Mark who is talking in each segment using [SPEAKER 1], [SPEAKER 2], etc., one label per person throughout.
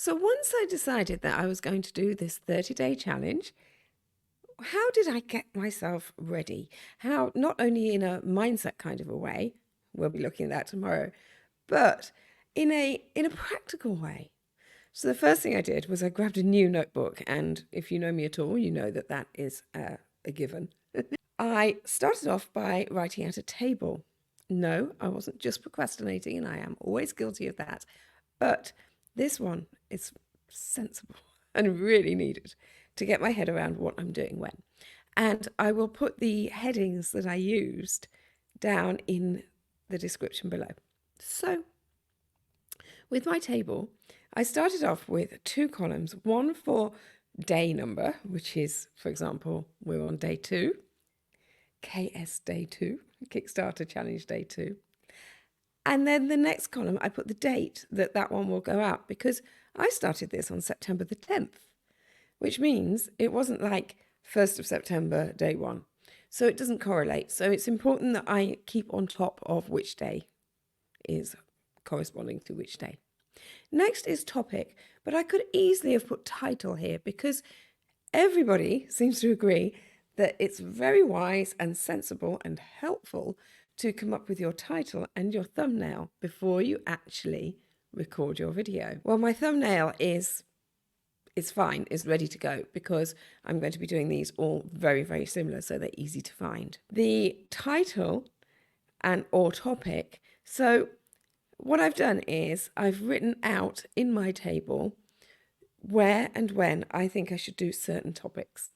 [SPEAKER 1] So once I decided that I was going to do this 30-day challenge, how did I get myself ready? How, not only in a mindset kind of a way, we'll be looking at that tomorrow, but in a practical way. So the first thing I did was I grabbed a new notebook, and if you know me at all, you know that that is a given. I started off by writing out a table. No, I wasn't just procrastinating, and I am always guilty of that. But this one is sensible and really needed to get my head around what I'm doing when. And I will put the headings that I used down in the description below. So, with my table, I started off with 2 columns, one for day number, which is, for example, we're on day 2, KS day 2, Kickstarter challenge day 2. And then the next column, I put the date that that one will go out, because I started this on September the 10th, which means it wasn't like 1st of September, day 1. So it doesn't correlate. So it's important that I keep on top of which day is corresponding to which day. Next is topic, but I could easily have put title here, because everybody seems to agree that it's very wise and sensible and helpful to come up with your title and your thumbnail before you actually record your video. Well, my thumbnail is fine, is ready to go, because I'm going to be doing these all very, very similar, so they're easy to find. The title and or topic. So what I've done is I've written out in my table where and when I think I should do certain topics.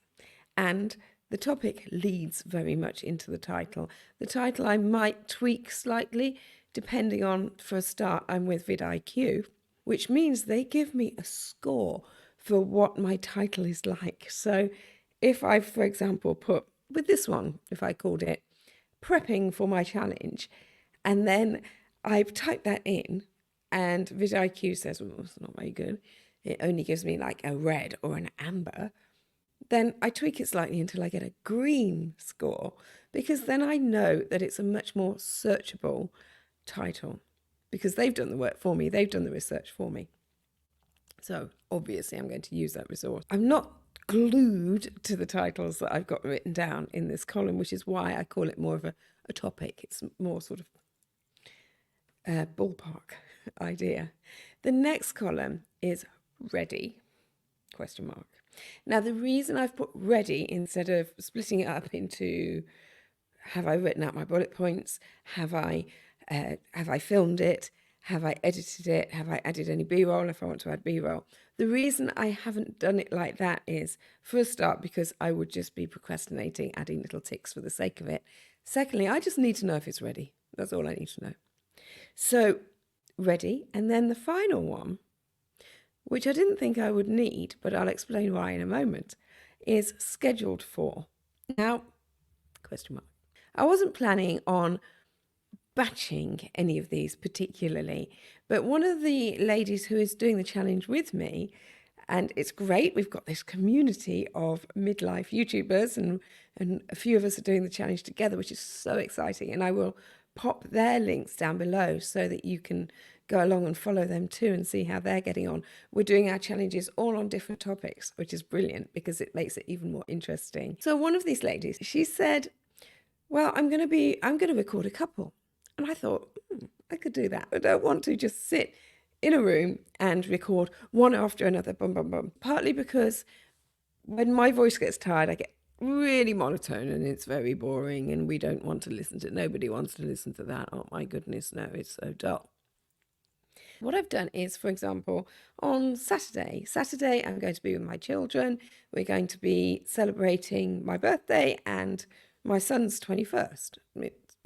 [SPEAKER 1] And the topic leads very much into the title. The title I might tweak slightly, depending on, for a start, I'm with vidIQ, which means they give me a score for what my title is like. So if I, for example, put, with this one, if I called it Prepping for My Challenge, and then I've typed that in, and vidIQ says, well, it's not very good, it only gives me like a red or an amber, then I tweak it slightly until I get a green score, because then I know that it's a much more searchable title, because they've done the work for me, they've done the research for me. So obviously I'm going to use that resource. I'm not glued to the titles that I've got written down in this column, which is why I call it more of a topic. It's more sort of a ballpark idea. The next column is ready, question mark. Now, the reason I've put ready instead of splitting it up into, have I written out my bullet points? Have I filmed it? Have I edited it? Have I added any B-roll if I want to add B-roll? The reason I haven't done it like that is, for a start, because I would just be procrastinating, adding little ticks for the sake of it. Secondly, I just need to know if it's ready. That's all I need to know. So, ready. And then the final one, which I didn't think I would need, but I'll explain why in a moment, is scheduled for. Now, question mark. I wasn't planning on batching any of these particularly, but one of the ladies who is doing the challenge with me, and it's great, we've got this community of midlife YouTubers, and a few of us are doing the challenge together, which is so exciting, and I will pop their links down below so that you can go along and follow them too and see how they're getting on. We're doing our challenges all on different topics, which is brilliant because it makes it even more interesting. So one of these ladies, she said, well, I'm going to record a couple. And I thought, I could do that. I don't want to just sit in a room and record one after another, bum, bum, bum. Partly because when my voice gets tired, I get really monotone and it's very boring and we don't want to listen to it. Nobody wants to listen to that. Oh my goodness, no, it's so dull. What I've done is, for example, on Saturday, I'm going to be with my children. We're going to be celebrating my birthday and my son's 21st. It's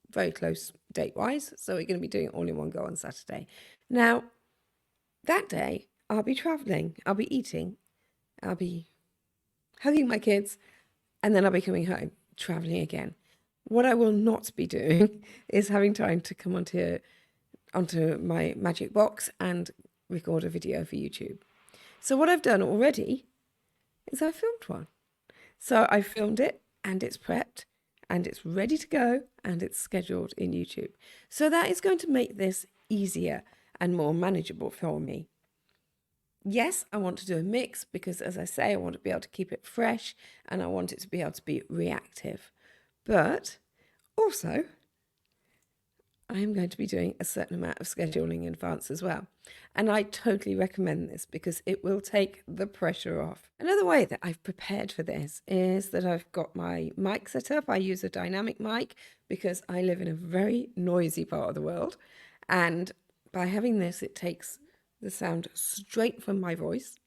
[SPEAKER 1] very close date-wise, so we're going to be doing it all in one go on Saturday. Now, that day, I'll be travelling, I'll be eating, I'll be hugging my kids, and then I'll be coming home, travelling again. What I will not be doing is having time to come onto my magic box and record a video for YouTube. So what I've done already is I filmed one. So I filmed it and it's prepped and it's ready to go and it's scheduled in YouTube. So that is going to make this easier and more manageable for me. Yes, I want to do a mix because, as I say, I want to be able to keep it fresh and I want it to be able to be reactive. But also, I'm going to be doing a certain amount of scheduling in advance as well. And I totally recommend this because it will take the pressure off. Another way that I've prepared for this is that I've got my mic set up. I use a dynamic mic because I live in a very noisy part of the world. And by having this, it takes the sound straight from my voice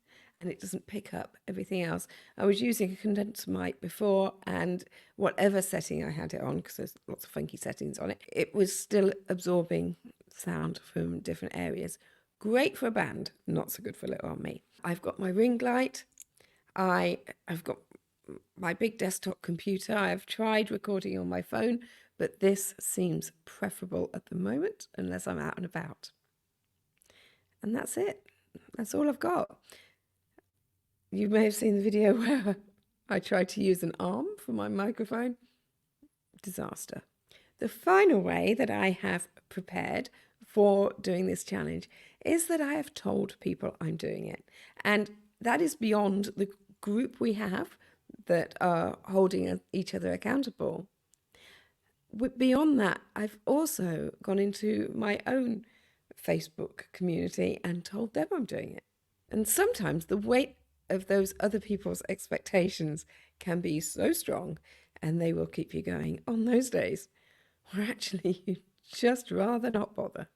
[SPEAKER 1] and it doesn't pick up everything else. I was using a condenser mic before, and whatever setting I had it on, because there's lots of funky settings on it, it was still absorbing sound from different areas. Great for a band, not so good for little old me. I've got my ring light. I've got my big desktop computer. I've tried recording on my phone, but this seems preferable at the moment unless I'm out and about. And that's it. That's all I've got. You may have seen the video where I tried to use an arm for my microphone. Disaster. The final way that I have prepared for doing this challenge is that I have told people I'm doing it. And that is beyond the group we have that are holding each other accountable. Beyond that, I've also gone into my own Facebook community and told them I'm doing it. And sometimes the weight of those other people's expectations can be so strong and they will keep you going on those days where actually you just rather not bother.